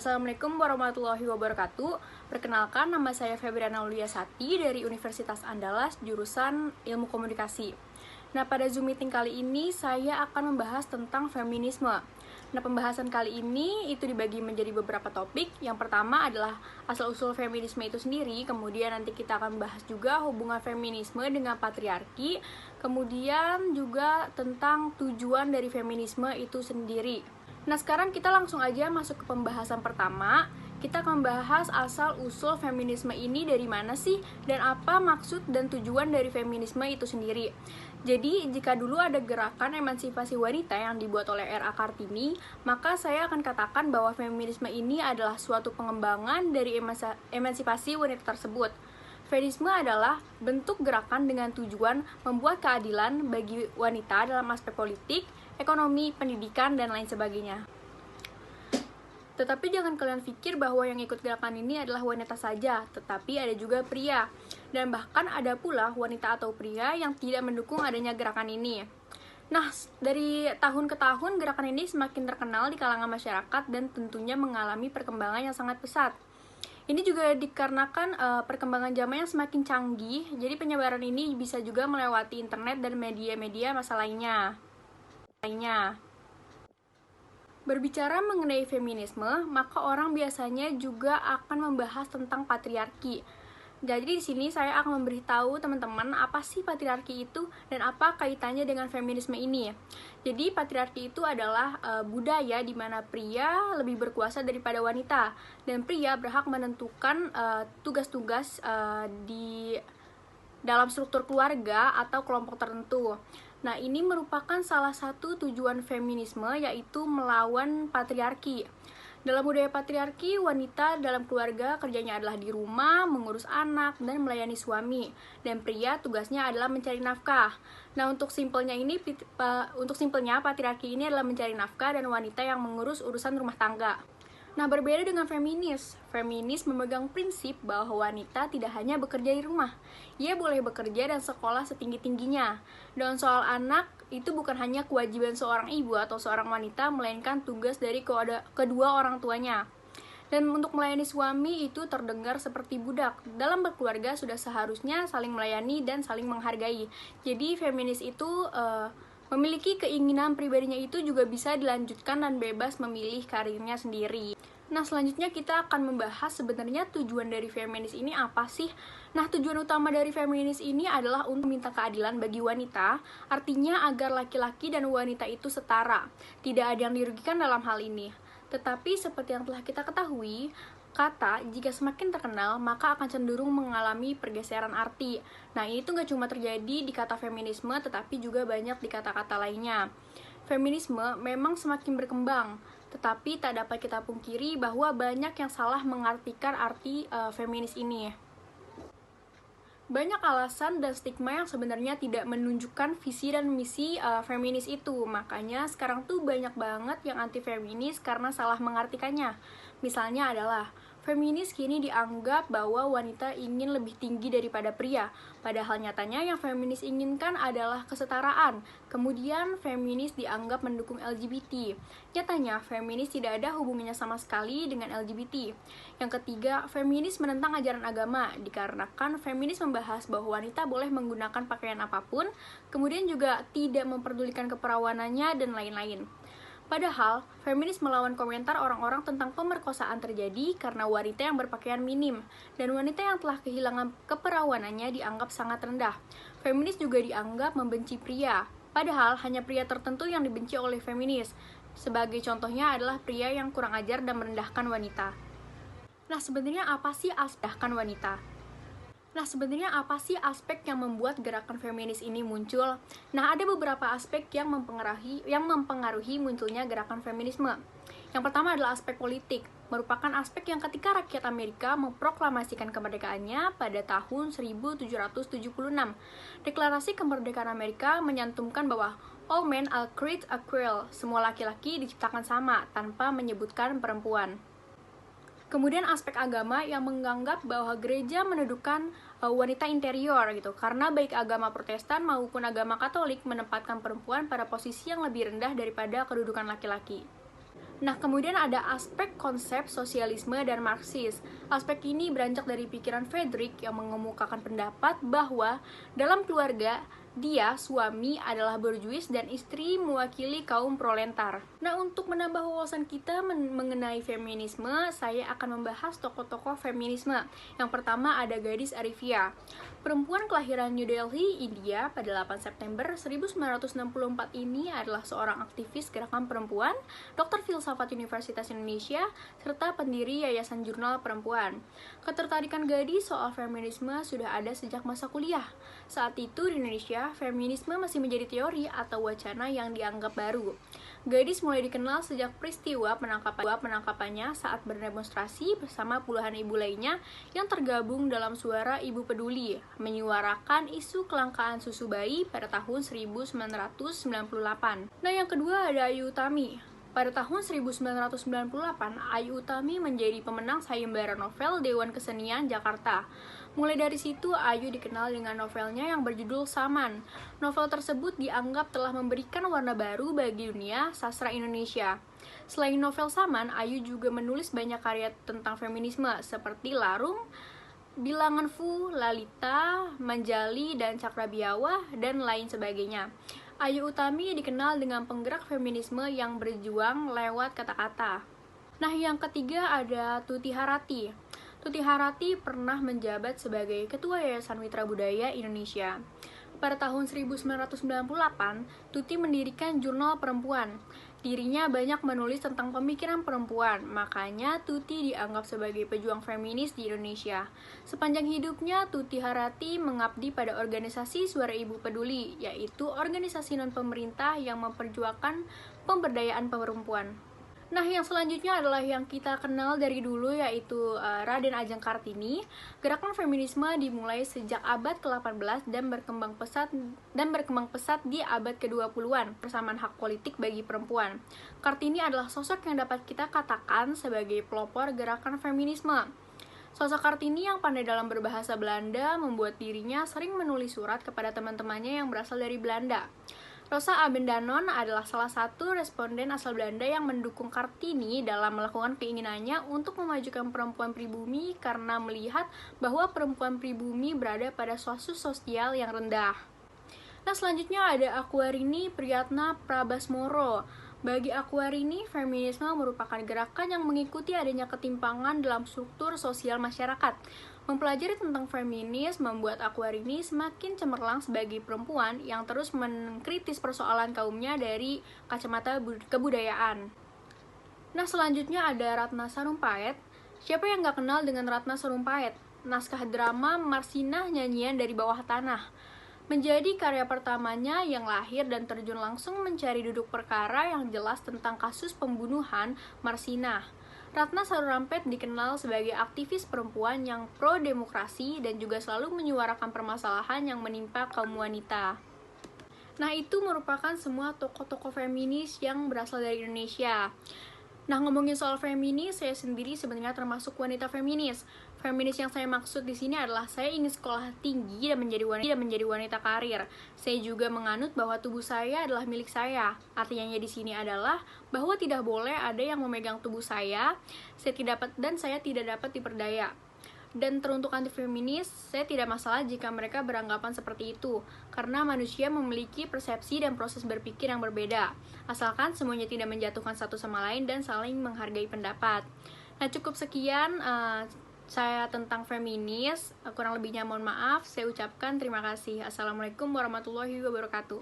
Assalamualaikum warahmatullahi wabarakatuh. Perkenalkan, nama saya Febriana Uliasati dari Universitas Andalas, jurusan Ilmu Komunikasi. Nah, pada Zoom meeting kali ini saya akan membahas tentang feminisme. Nah, pembahasan kali ini itu dibagi menjadi beberapa topik. Yang pertama adalah asal-usul feminisme itu sendiri, kemudian nanti kita akan bahas juga hubungan feminisme dengan patriarki, kemudian juga tentang tujuan dari feminisme itu sendiri. Nah, sekarang kita langsung aja masuk ke pembahasan pertama. Kita akan membahas asal-usul feminisme ini dari mana sih, dan apa maksud dan tujuan dari feminisme itu sendiri. Jadi, jika dulu ada gerakan emansipasi wanita yang dibuat oleh R.A. Kartini, maka saya akan katakan bahwa feminisme ini adalah suatu pengembangan dari emansipasi wanita tersebut. Feminisme adalah bentuk gerakan dengan tujuan membuat keadilan bagi wanita dalam aspek politik, ekonomi, pendidikan, dan lain sebagainya. Tetapi jangan kalian pikir bahwa yang ikut gerakan ini adalah wanita saja, tetapi ada juga pria. Dan bahkan ada pula wanita atau pria yang tidak mendukung adanya gerakan ini. Nah, dari tahun ke tahun gerakan ini semakin terkenal di kalangan masyarakat dan tentunya mengalami perkembangan yang sangat pesat. Ini juga dikarenakan perkembangan zaman yang semakin canggih, jadi penyebaran ini bisa juga melewati internet dan media-media masa lainnya. Berbicara mengenai feminisme, maka orang biasanya juga akan membahas tentang patriarki. Jadi di sini saya akan memberitahu teman-teman apa sih patriarki itu dan apa kaitannya dengan feminisme ini. Jadi patriarki itu adalah budaya di mana pria lebih berkuasa daripada wanita dan pria berhak menentukan tugas-tugas di dalam struktur keluarga atau kelompok tertentu. Nah, ini merupakan salah satu tujuan feminisme, yaitu melawan patriarki. Dalam budaya patriarki, wanita dalam keluarga kerjanya adalah di rumah, mengurus anak, dan melayani suami. Dan pria tugasnya adalah mencari nafkah. Nah, untuk simpelnya patriarki ini adalah mencari nafkah dan wanita yang mengurus urusan rumah tangga. Nah, berbeda dengan feminis. Feminis memegang prinsip bahwa wanita tidak hanya bekerja di rumah. Ia boleh bekerja dan sekolah setinggi-tingginya. Dan soal anak, itu bukan hanya kewajiban seorang ibu atau seorang wanita, melainkan tugas dari kedua orang tuanya. Dan untuk melayani suami itu terdengar seperti budak. Dalam berkeluarga sudah seharusnya saling melayani dan saling menghargai. Jadi feminis itu memiliki keinginan pribadinya itu juga bisa dilanjutkan dan bebas memilih karirnya sendiri. Nah, selanjutnya kita akan membahas sebenarnya tujuan dari feminis ini apa sih? Nah, tujuan utama dari feminis ini adalah untuk meminta keadilan bagi wanita, artinya agar laki-laki dan wanita itu setara. Tidak ada yang dirugikan dalam hal ini. Tetapi seperti yang telah kita ketahui, kata jika semakin terkenal maka akan cenderung mengalami pergeseran arti. Nah, ini tuh gak cuma terjadi di kata feminisme, tetapi juga banyak di kata-kata lainnya. Feminisme memang semakin berkembang, tetapi tak dapat kita pungkiri bahwa banyak yang salah mengartikan arti feminis ini. Banyak alasan dan stigma yang sebenarnya tidak menunjukkan visi dan misi feminis itu. Makanya sekarang tuh banyak banget yang anti-feminis karena salah mengartikannya. Misalnya adalah, feminis kini dianggap bahwa wanita ingin lebih tinggi daripada pria. Padahal nyatanya yang feminis inginkan adalah kesetaraan. Kemudian feminis dianggap mendukung LGBT. Nyatanya feminis tidak ada hubungannya sama sekali dengan LGBT. Yang ketiga, feminis menentang ajaran agama, dikarenakan feminis membahas bahwa wanita boleh menggunakan pakaian apapun, kemudian juga tidak memperdulikan keperawanannya dan lain-lain. Padahal, feminis melawan komentar orang-orang tentang pemerkosaan terjadi karena wanita yang berpakaian minim, dan wanita yang telah kehilangan keperawanannya dianggap sangat rendah. Feminis juga dianggap membenci pria, padahal hanya pria tertentu yang dibenci oleh feminis. Sebagai contohnya adalah pria yang kurang ajar dan merendahkan wanita. Nah, sebenarnya apa sih aspek wanita? Nah, sebenarnya apa sih aspek yang membuat gerakan feminis ini muncul? Nah, ada beberapa aspek yang mempengaruhi munculnya gerakan feminisme. Yang pertama adalah aspek politik, merupakan aspek yang ketika rakyat Amerika memproklamasikan kemerdekaannya pada tahun 1776. Deklarasi kemerdekaan Amerika menyantumkan bahwa all men are created equal, semua laki-laki diciptakan sama tanpa menyebutkan perempuan. Kemudian aspek agama yang menganggap bahwa gereja mendudukan wanita interior gitu, karena baik agama Protestan maupun agama Katolik menempatkan perempuan pada posisi yang lebih rendah daripada kedudukan laki-laki. Nah, kemudian ada aspek konsep sosialisme dan Marxis. Aspek ini beranjak dari pikiran Friedrich yang mengemukakan pendapat bahwa dalam keluarga, dia, suami, adalah borjuis dan istri mewakili kaum proletar. Nah, untuk menambah wawasan kita mengenai feminisme, saya akan membahas tokoh-tokoh feminisme. Yang pertama ada Gadis Arifia. Perempuan kelahiran New Delhi, India pada 8 September 1964 ini adalah seorang aktivis gerakan perempuan, dokter filsafat Universitas Indonesia, serta pendiri Yayasan Jurnal Perempuan. Ketertarikan Gadis soal feminisme sudah ada sejak masa kuliah. Saat itu di Indonesia, feminisme masih menjadi teori atau wacana yang dianggap baru. Gadis mulai dikenal sejak peristiwa penangkapannya saat berdemonstrasi bersama puluhan ibu lainnya yang tergabung dalam Suara Ibu Peduli, menyuarakan isu kelangkaan susu bayi pada tahun 1998. Nah, yang kedua ada Ayu Utami. Pada tahun 1998, Ayu Utami menjadi pemenang sayembara novel Dewan Kesenian Jakarta. Mulai dari situ, Ayu dikenal dengan novelnya yang berjudul Saman. Novel tersebut dianggap telah memberikan warna baru bagi dunia sastra Indonesia. Selain novel Saman, Ayu juga menulis banyak karya tentang feminisme seperti Larung, Bilangan Fu, Lalita, Manjali, dan Cakrabiawah, dan lain sebagainya. Ayu Utami dikenal dengan penggerak feminisme yang berjuang lewat kata-kata. Nah, yang ketiga ada Tuti Harati. Tuti Harati pernah menjabat sebagai Ketua Yayasan Mitra Budaya Indonesia. Pada tahun 1998, Tuti mendirikan Jurnal Perempuan. Dirinya banyak menulis tentang pemikiran perempuan, makanya Tuti dianggap sebagai pejuang feminis di Indonesia. Sepanjang hidupnya, Tuti Harati mengabdi pada organisasi Suara Ibu Peduli, yaitu organisasi non-pemerintah yang memperjuangkan pemberdayaan perempuan. Nah, yang selanjutnya adalah yang kita kenal dari dulu, yaitu Raden Ajeng Kartini. Gerakan feminisme dimulai sejak abad ke-18 dan berkembang pesat di abad ke-20-an, persamaan hak politik bagi perempuan. Kartini adalah sosok yang dapat kita katakan sebagai pelopor gerakan feminisme. Sosok Kartini yang pandai dalam berbahasa Belanda membuat dirinya sering menulis surat kepada teman-temannya yang berasal dari Belanda. Rosa Abendanon adalah salah satu responden asal Belanda yang mendukung Kartini dalam melakukan keinginannya untuk memajukan perempuan pribumi karena melihat bahwa perempuan pribumi berada pada suatu sosial yang rendah. Nah, selanjutnya ada Aquarini Priyatna Prabasmoro. Bagi Aquarini, feminisme merupakan gerakan yang mengikuti adanya ketimpangan dalam struktur sosial masyarakat. Mempelajari tentang feminis membuat Aquarini semakin cemerlang sebagai perempuan yang terus mengkritis persoalan kaumnya dari kacamata kebudayaan. Nah, selanjutnya ada Ratna Sarumpait. Siapa yang gak kenal dengan Ratna Sarumpait? Naskah drama Marsinah Nyanyian dari Bawah Tanah menjadi karya pertamanya yang lahir dan terjun langsung mencari duduk perkara yang jelas tentang kasus pembunuhan Marsinah. Ratna Sarumpait dikenal sebagai aktivis perempuan yang pro-demokrasi dan juga selalu menyuarakan permasalahan yang menimpa kaum wanita. Nah, itu merupakan semua tokoh-tokoh feminis yang berasal dari Indonesia. Nah, ngomongin soal feminis, saya sendiri sebenarnya termasuk wanita feminis. Feminis yang saya maksud di sini adalah saya ingin sekolah tinggi dan menjadi wanita karir. Saya juga menganut bahwa tubuh saya adalah milik saya. Artinya di sini adalah bahwa tidak boleh ada yang memegang tubuh saya saya tidak dapat diperdaya. Dan teruntuk anti-feminis, saya tidak masalah jika mereka beranggapan seperti itu, karena manusia memiliki persepsi dan proses berpikir yang berbeda, asalkan semuanya tidak menjatuhkan satu sama lain dan saling menghargai pendapat. Nah, cukup sekian saya tentang feminis, kurang lebihnya mohon maaf, saya ucapkan terima kasih. Assalamualaikum warahmatullahi wabarakatuh.